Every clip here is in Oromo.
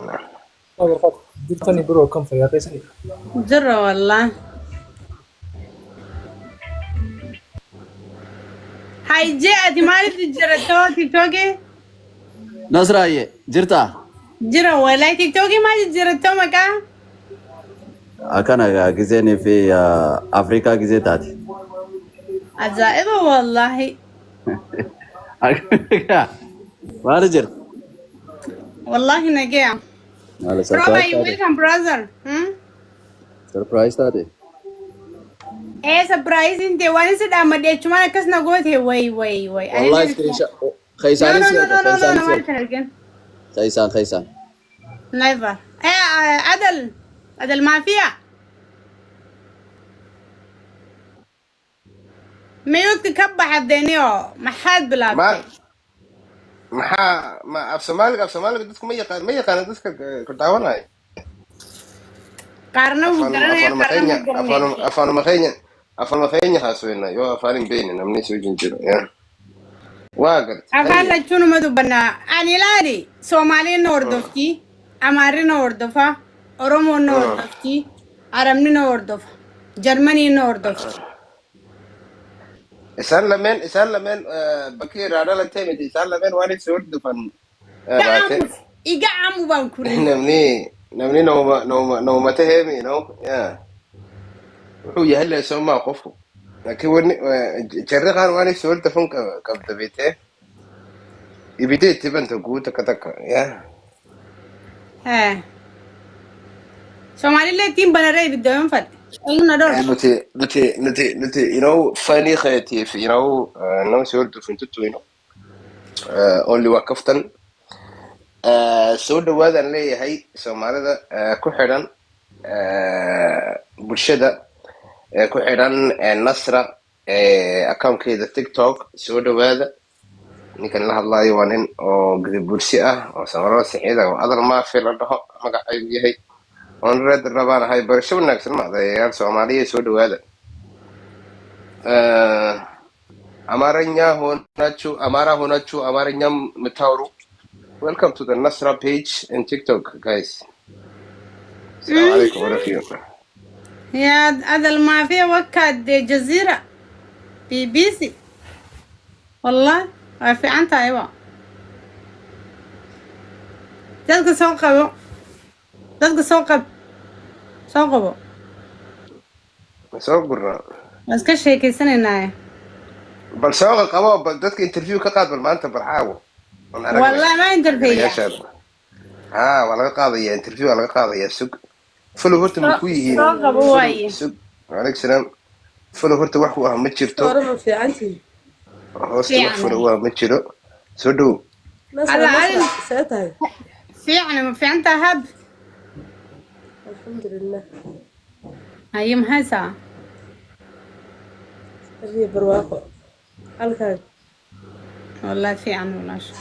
هذا الخط جبتني برو كم في يا قيسي. جرة والله. هاي جاءتي مالتي جرة تيك توكي. نصراي جرتا جرة والله تيك توكي ما جرة مكان. أكان جزيني في أفريقيا جزيتاتي عجائبة والله. ما رجل والله نجيع. على Roba, سربرايز you تاتي welcome brother. سربرايز تاتي Eh surprising te wani sit amade chuma kas na gote way. I والله didn't. سكرين شوت No خيساني no no سيرك no no no خيساني no سيرك ما again. خيسان Never. عدل ما فيها. ميوت كبح الدنيا ما حد ما بلابتي. ما af Soomaaliga dadku ma yaqaan dadka ku daawanaya Karena bukannya karena afaan bukannya. afaan makenya haasweyna yo afaanin beyni namni soo jinjiro ya waa gart Afan haye la chuno madu bana anilari Somali nordofti Amari nordofa Oromo nordofti Aramni nordofa Germany nordofti isaan lameen bakii raadhala teemit isaan lameen waan soo dhufan baate iga amu bankuri namni nooma taheemi no ya wuxuu yahay la soo ma qofku laakiin wani jarri qaar waan soo dhufan qabdabite ibidee tibanta guuta kataka ya eh Somali le tim bana ray bidon fat ayuna dor Nuti, funny creative, no sure to fin tutu, only wakaftan. So the weather lay hay, so marada, kuhiran, bulshada, kuhiran, Nasra, account the TikTok, so the weather. Nikan lahadla yawanin oo gudub bulsi ah oo samaro sicida oo adal ma fil dhaho magacaygu yahay on red rabaan hay barasho wanaagsan macdayaal Soomaaliyeed soo dhawaada Amara Honachu Amaranyam Mitauru. Welcome to the Nasra page and TikTok, guys. Assalamu alaikum wa rahmatullah. يا هذا المافيا وكاد جزيرة BBC والله في عنتا ايوه dadka soo qabo Soo gurna. iska sheekaysanaynaay Bal soo qabo bal dadka interview ka qaad bal maanta barxaawo. والله ما interview waa laga qaadaya interview waa laga qaadaya sug follow horta ma ku yihiin soo qabo waaye sug waalaikum salaam follow horta wax u ah ma jirto hoosta wax follow waa ma jiro soo dhow في عنتا هب الحمد لله هاي محاسة هذه برواقه الكاد والله في عن ولا شو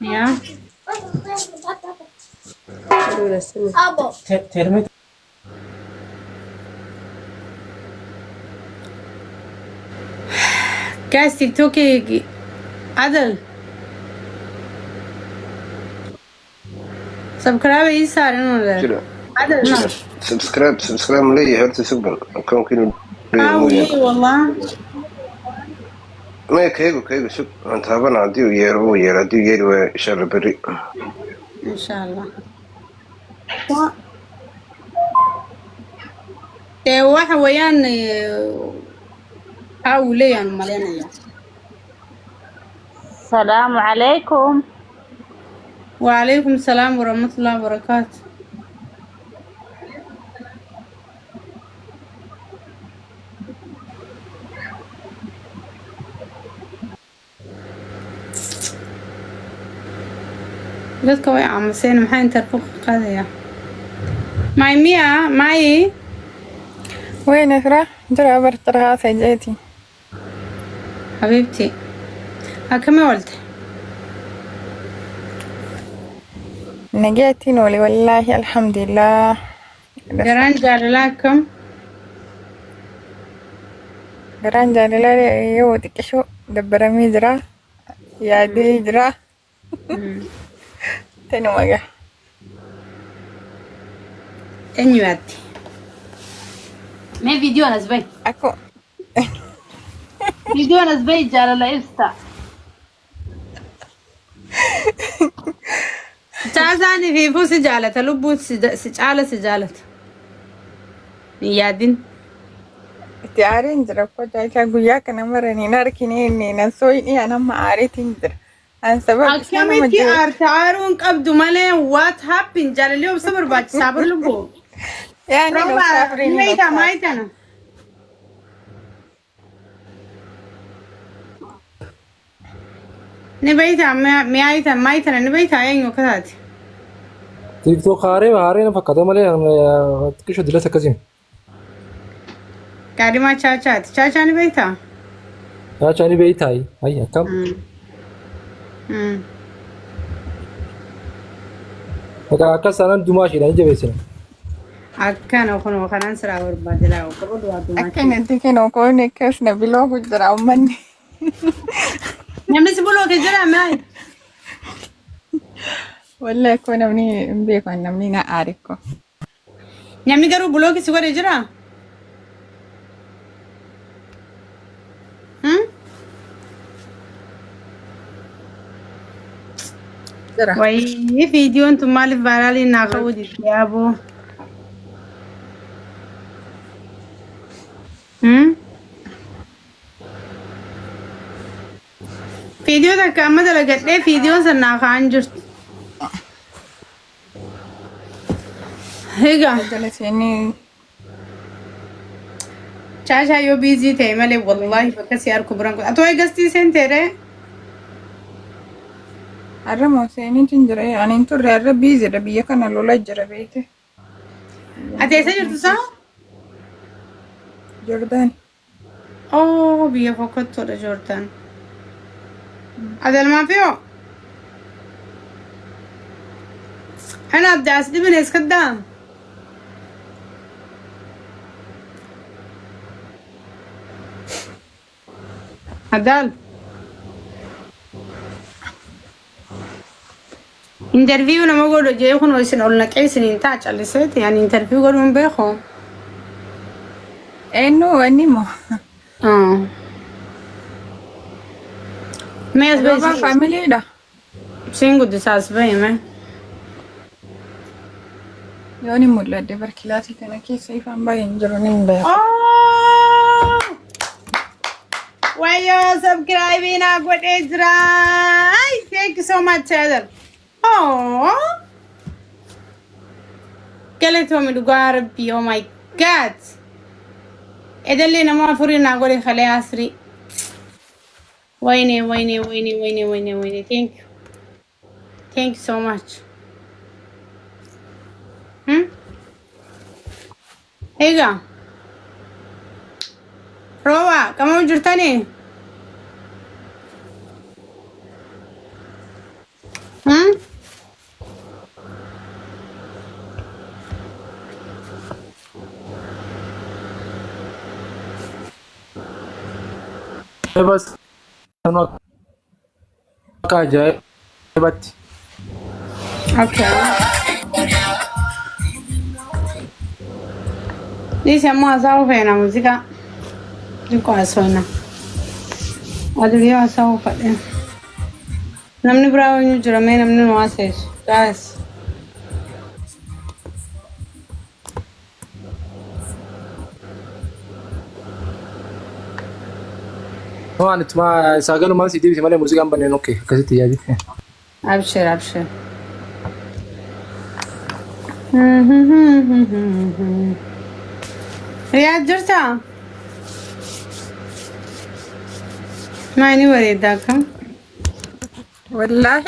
يا ولا سنة ترميت كاس تيك توكي عدل سبسكرايب يسار ولا jiro عدل subscribe لي horta sugan كانوا والله ما كيغو شوف انت هبنا عندي وير عندي وير شر بري ان شاء الله waxa weeyaan awleeyaan maleynaya السلام عليكم. وعليكم السلام ورحمة الله وبركاته dadka way aamuseen maxaa inta fuq qaadaya معي وين أسرع؟ جرى برطرها سجيتي حبيبتي كم قلت نجيتي نولي والله الحمد لله جران جار لكم جران جاني لا يودك شو دبر ميجرا يا ديجرا تنوغا eenyuwaatti mee viidiyoon as bahi أكو viidiyoon as bahi jaalala ibsa caasaanii fi ifuu si jaalata lubbuun si caala si jaalata hin yaadin تيارين جرا فجأة كاغويا كنا مرني ناركني إني نسويني أنا ما عارفين جرا أنا سبب akkamitti aarta aaruun qabdu malee what happened jaalallee obsa barbaachisaa bar lubbuu يعني لو سافرين Maita, maitana. Nibaita, maita, maitana, nibaita ayenyo kasati. tiktok haaree na fakkaata malee xiqqisho dilata akkasiin. Kadima chachaati. Chacha nibaita. Chaachaa ni beeytaay. Ayyi akkam. Maqaa akkas taanaan dumaa isheedhaan jabeessina. Akkana kun kanan sira barbaadila ko do aduma. أكن أنت كنا كوني كيف نبيلو كجرا أمني Namni si bulo ke jira mai. ولا كنا مني بيكو نمني نعرفكو Namni garu bulo ke si gore jira. جرا Wai video tu malif barali na kawudi yabo. Video da kama da lagadde video sanna khan just. Hega. جلسيني Chacha yo busy the male wallahi bakas yar kubran ko. Atoy gasti sen tere. أرمو سيني تنجرا يعني انتو ريال بيزي ربيا كان لولا جرا بيتي Ate sa jirtu sa? جردان Oh, biya fakkat da Jordan. Adal ma fiyo. Ana abda asdi bin iskadam. Adal. Interview na magodo je kuno isin olna kaisin inta chaliset yani interview godon bexo. إنه أنيمو Ah. Mes بابا besi فاميلي ده singu disas bay me. يوني مولا دي بركلاتي كنا كي سيفان باين جرونين بيا Oh! Why you subscribing na good Ezra? Thank you so much, Heather. Oh! Keleto mi lugar bi, oh my God. Edelli na ma furi na gori khale asri. Wayne. Thank you. Thank you so much. Ega. Rowa, kamu jirtani? Bas kan akka ajaa'ibatti. Okay. Diciamo asao fena musica. Qua suona. Adesso asao fate. Namni bravo ñu jura me namni no ases. Guys. Waan ituma sagalumaan si deebise malee muuziqaan banneen okkee akkasitti yaadite. Abshir. Riyad jirta? Maani wareeddaa kam? والله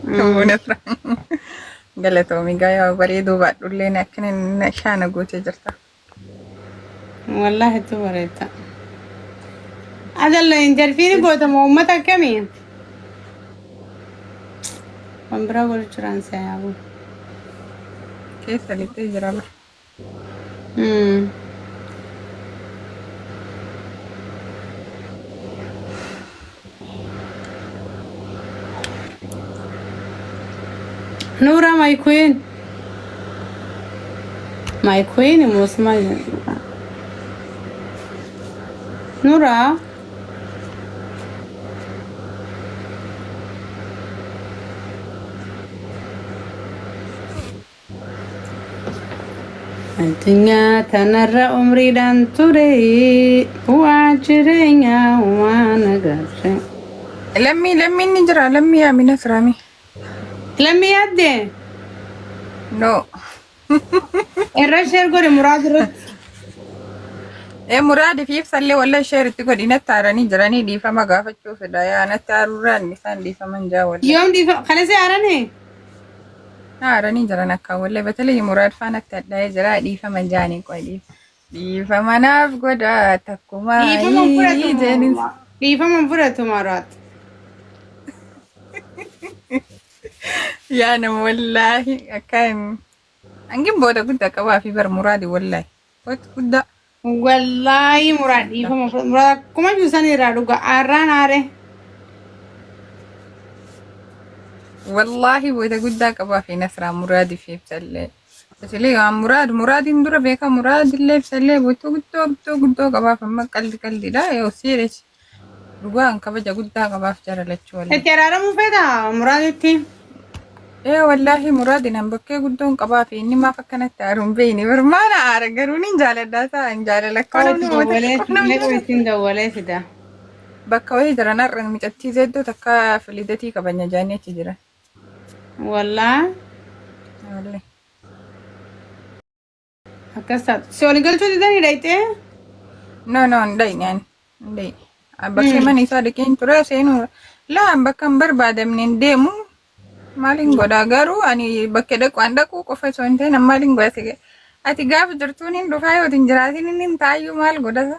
ونفرح قالت ميجايا بريدو بعد لنا كنا شانا قوتي جرتا والله tu wareedda. Adalla interfiini gootamu uummata akkamii? Waan biraa godhu jiraan sayaabu. كيف اللي تجرب نورا ماي كوين ماي كوين موسما نورا الدنيا تنرى عمري دان تري واجرينيا وانا قرشي لمي نجرى لمي يا من نسرامي لمي يدي نو الرشير قولي مراد رد ايه مراد في يفصل ولا شير تقول إن تاراني جراني دي فما قافت شوف دايا أنا تاروران نسان دي فمن جا ولا يوم دي خلصي عراني تاراني جرانا كاولا بتلي مراد فانا تداي جرا دي فمن جاني كوي دي فما ناف قدا تكوما جنين دي فمن فرتو مرات يا أنا والله أكان أنجم بودا كنت كوافي بر مرادي والله كنت والله مراد دي فمن فرتو مراد كما جوساني رادو عران عاري والله بودا كنت كوافي نسرا مرادي في بسلة بس ليه عم مراد ندور بيكا مراد اللي بسلة بوتو كنت كوافي ما كل لا يوسيرش رجوعان كبجا كنت كوافي جرى لتشوالي الترارة مفيدة مراد تي ايه والله مراد نبكي قدون قبافي اني ما فكنت تعرون بيني برمانا عارقروني نجال داتا نجال لك وين دولت ده bakka wayii jira narra micattii zeeddoo takka filidatii qabanya jaanii achi jira. والله Wallahi. أكسر سؤالي قلت لي داني رأيته No, ndai. Bakki mani isaa dhiqeen ture seenu laa bakka hin barbaadamne deemu maaliin godha garuu ani bakka dhaqaan dhaquu qofa osoo hin ta'in maaliin godha ati gaafa jirtuun hin dhufaa yoo hin jiraatin hin taayyuu maal godhata.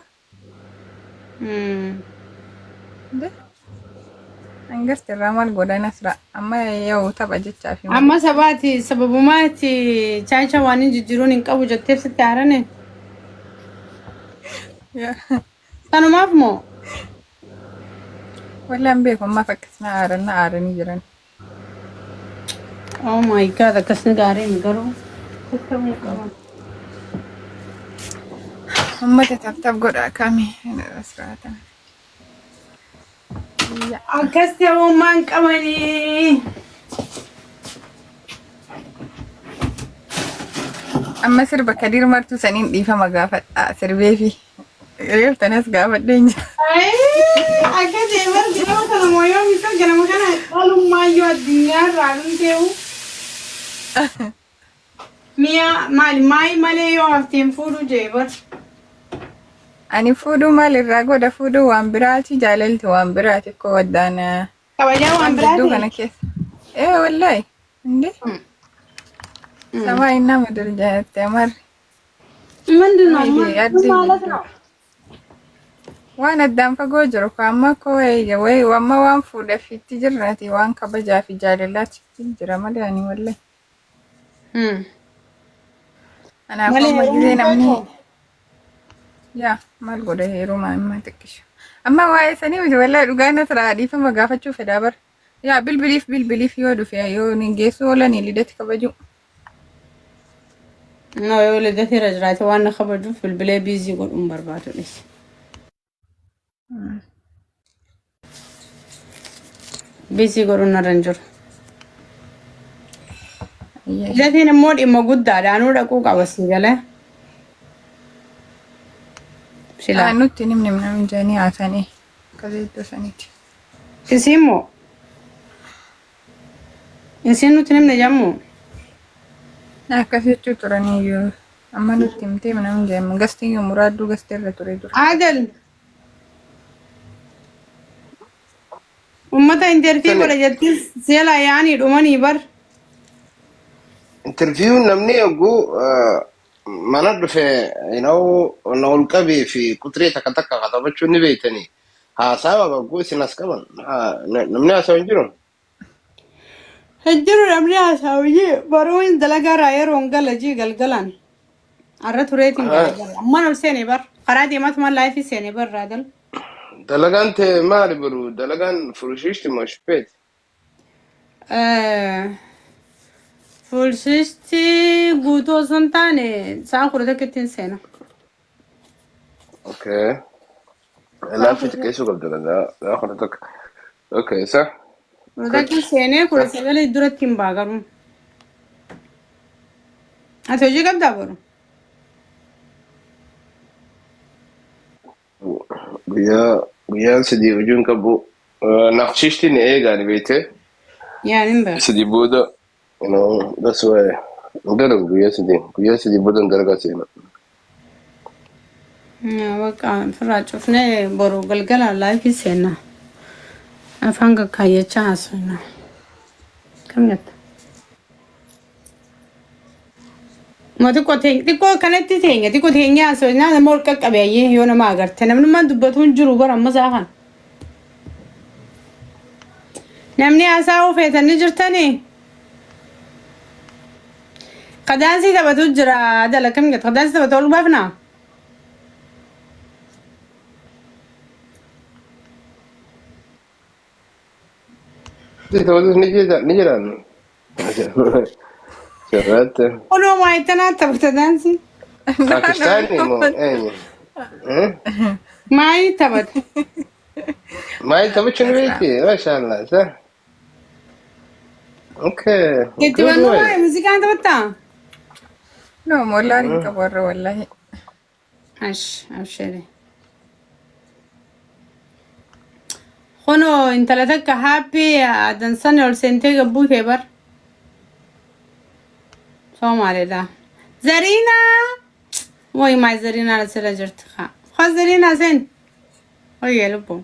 Angastirraa maal godha nasra amma yoo tapha jechaa fi أما سباتي سبب ماتي شايشة وانين جيرون إنكابو جتيب ستارني كانوا ما فهموا wallaan beeku amma fakkisna aaranii jiran. Oh my god أكسر قارين قرو Amma tattaaf godha akkamii asirraatan. أكسر ومان كماني Amma sirba Kadir martuu saniin dhiifama gaafadha sirbee fi reeftanas gaafadhee jira. أكسر مرة جنوة كلام يوم يسوع جنوة كنا قالوا ما يو الدنيا رالون تيو ميا ماي مالي يو أفتين فورو جيبر Ani fuudhuu maalirraa godha fuudhuu waan biraati jaalalti waan biraati koo waddaana كبجا وان jidduu kana برادي keessa. Wallahi inde sabaa innaa madur jaatte amarri من دون Maybe addi ما waan addaan fagoo jiru ko amma koo wayi amma waan fuudhaaf itti jirraati waan kabajaa fi jaalalaatti jira malee ani wallahi. Anaaf amma gisee namni yaa maal godha heeruma amma xiqqishu. Amma waa'ee sanii miti wallahi dhugaa nasraa dhiifama gaafachuu fedhaa bara. Yaa bilbiliif yoo dhufe yoo ni geessu oolanii lidatti kabaju. No, yo le dati rajraati waan kabaju bilbilee biizii godhuun barbaadu dhis. Biizii godhuun narra hin jiru. Datiin immoo dhimma guddaadha. Anuu dhaquu qaba si galee. Silaa. Nutti nimni namni jedhanii haasanii akkasii iddoo saniiti. Isii immoo. Isiin nuti nimne jammu. Akkas jechuu turaniyyuu amma nutti himtee namni jedhamu gastiyyuu muraadduu gasteerra ture dura. Adal. Ummata intervii godha jetti seela yaanii dhumanii bar. interview namni oguu mana dhufe na ulqabii fi qutrii takka takka katabachuu ni beeytanii haasawa oguu isin as qaban namni haasawa hin jiru. Hejjiru namni haasawii baruun dalagaa raayeroon galajii galgalan. Arra tureetiin galgala. Amman ol seenee bar. Karaa deemat man laayifii seenee bar raadal. Dalagaan ta'e maali baru dalagaan furushiishti moo shipheeti? Fulshisti guutuu osoo hin taane sa'a kudha tokkotti seena. Okay. لا في تكيسو قبل لا آخر تك. Okay صح. Kudha tokkotti seenee kudha sagalee duratti hin baagaru. Ati hojii qabdaa boru? guyyaa sadii hojiin qabu naqshishti ni eegaan beekte Yaani hin beeku. sadii booda that's why gara guyyaa sadii booda gara seena. Bakka firraa cufnee boru galgala laayifii seena. Afaan kakkaayyachaa haasofna. Kam nyaata? xiqqoo kanatti teenya xiqqoo teenya haasofnaa nama ol qaqqabeeyyee yoo nama agarte namnummaan dubbatu hin jiru bara amma saafan. Namni haasaa ofeetanii jirtanii? Qadaansii taphatu jira adala kam nyaata? Qadaansii taphatu ol baafnaa? Ni jiraan. Sirraatti. Oloo maayittanaa taphata daansii? Pakistaanii moo eenyu? Maayi taphata? Maayii taphachuu ni beekti? Maashaallah sa. Okay. Itti wannu maayi muuziqaan taphattaa? No, mollaan hin qabu warra wallahi. Abshiri. Kuno intala takka happy dansan ol seentee gabbuu kee bar. Soomaalidha. Zariina! Woy maay Zariinaan asirra jirti haa. Haa Zariinaa seen. Oyyee lubbu.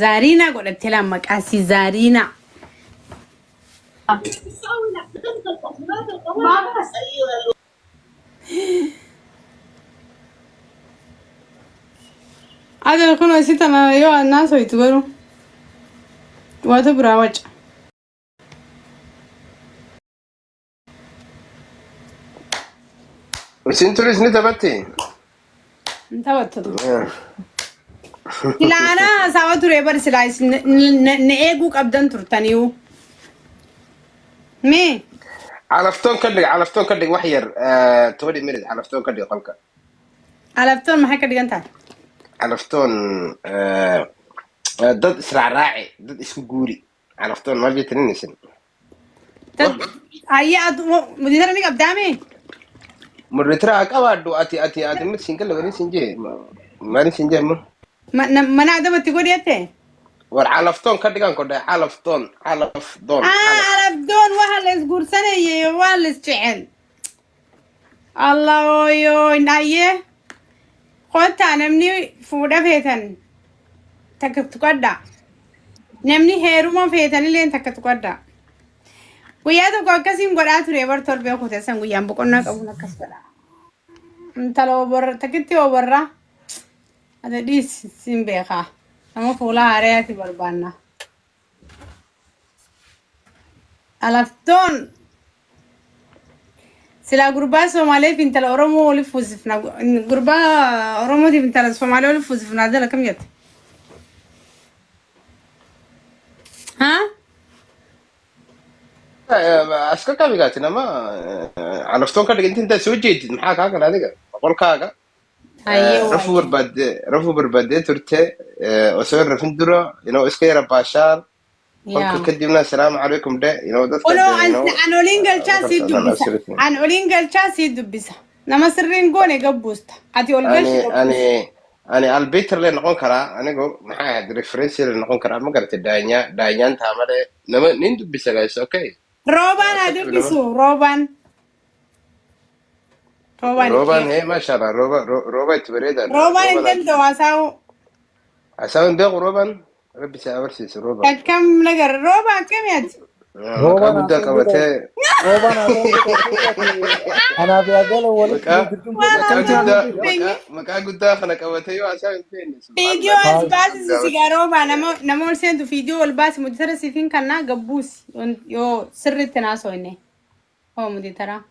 Zariinaa godhattee laan maqaasii Zariinaa. Adal kuno isitana yoo annaa soitu garuu. Waatu biraa waca. Isin turis ni taphatti? Taphattu. Ilaana sawa ture bar silaa ne eeguu qabdan turtaniiwu. Mee? Calaftoon ka dhig wax yar 20 minutes calaftoon ka dhig qolka. Alaftoon maxay ka dhigan tahay? Calaftoon dad israacraaci dad isku guuri calaftoon ma fiitirinaysan. Dad ayaa mudira mi qabdaame? Murritraa qabaadhu ati mid single wali sinjee maalin sinjee ma Mana adamatti godhiyate? war calaftoon ka dhigan kodhay calafdoon. Alafdoon waxa la isguursanayay waa la isjecel. Allah ooyo inaye qota namni fuudha feetan takka tuqadda. Namni heeruma feetan illee takka tuqadda. Guyyaa tokko akkasiin godhaa ture bar torbee kuteessan guyyaan boqonnaa qabuun akkas godha. Intala oborra takkitti oborra. Ada dhiis siin beekaa. Nama fuula haareyaati barbaanna. Alaftoon silaa gurbaa Somaaleef intala Oromoo waliif fuusifna. Gurbaa Oromootiif intala Somaalee waliif fuusifna adala kam jette? Haa? aska kabigaati nama calaftoon ka dhig inta soo jeedid maxaa kaa gala adiga qolkaaga rafu barbaadee turte oo soo rafin duro iska yara baashaan qolka kadibna assalaamu calaykum dhe dadka an olin galchaa sii dubbisa nama sirriin goone gabbuusta ati ol galchi ani albiter le noqon karaa anigu maxaa ahayd referency le noqon karaa ma garatay daanyaan taamale nama nin dubbisa guys okay Roban ada bisu Roban maashallah roba itbereda Roban inta wasau beeq roban rabbi saawarsiis roban kam nagar Roban kam yad roban mudda qabatee روبان أنا في أقل ولا maqaa guddaa kana qabatee yoo asaan Video albasi siga Roban namol sentu video albasi muditara sifin kana gabbus yo sirri tanaso ne oh muditara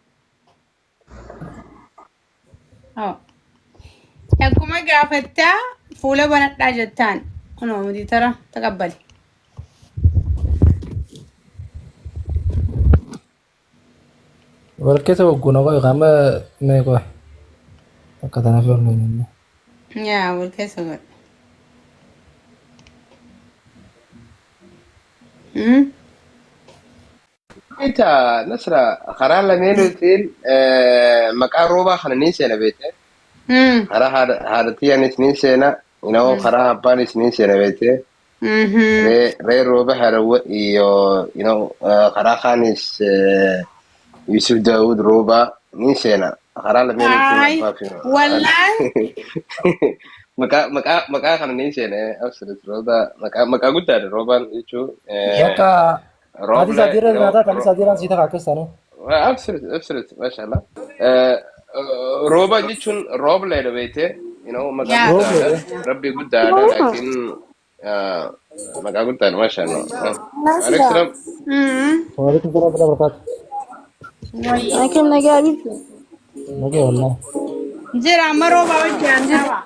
oh yakuma gafatta fuula banadhaa jettaan kuno muditara taqabbali Walkeessa hogguna qoy qaama mee qoy akka tanaaf yoollee inni. yaa wal keessa godhe. Ita Nasra karaa lameenuutiin maqaa roobaa kana ni seena beekte. Karaa haadhatiyaanis ni seena. Karaa abbaanis ni seena beekte. Ree rooba haadhawa iyo karaa kaanis Yusuf Daawud roobaa ni seena. Karaa lameenuutiin Ay, abbaa fi wallahi. maqaa kana ni seena. Absolute rooba maqaa guddaadha roobaan jechuun. Bakka ati sadiirra nyaataa kan sadiirraan sii ta'a akkasana. Absolute, mashallah. Rooba jechuun roobleedha beekte. Maqaa Yeah. guddaadha. Rabbi guddaadha. Laakiin maqaa guddaadha mashallah. Aleksandar. Waalaikum salaam wa rahmatullahi. لكن نجابي Nagee wallah. Jira amma rooba wajjin jira.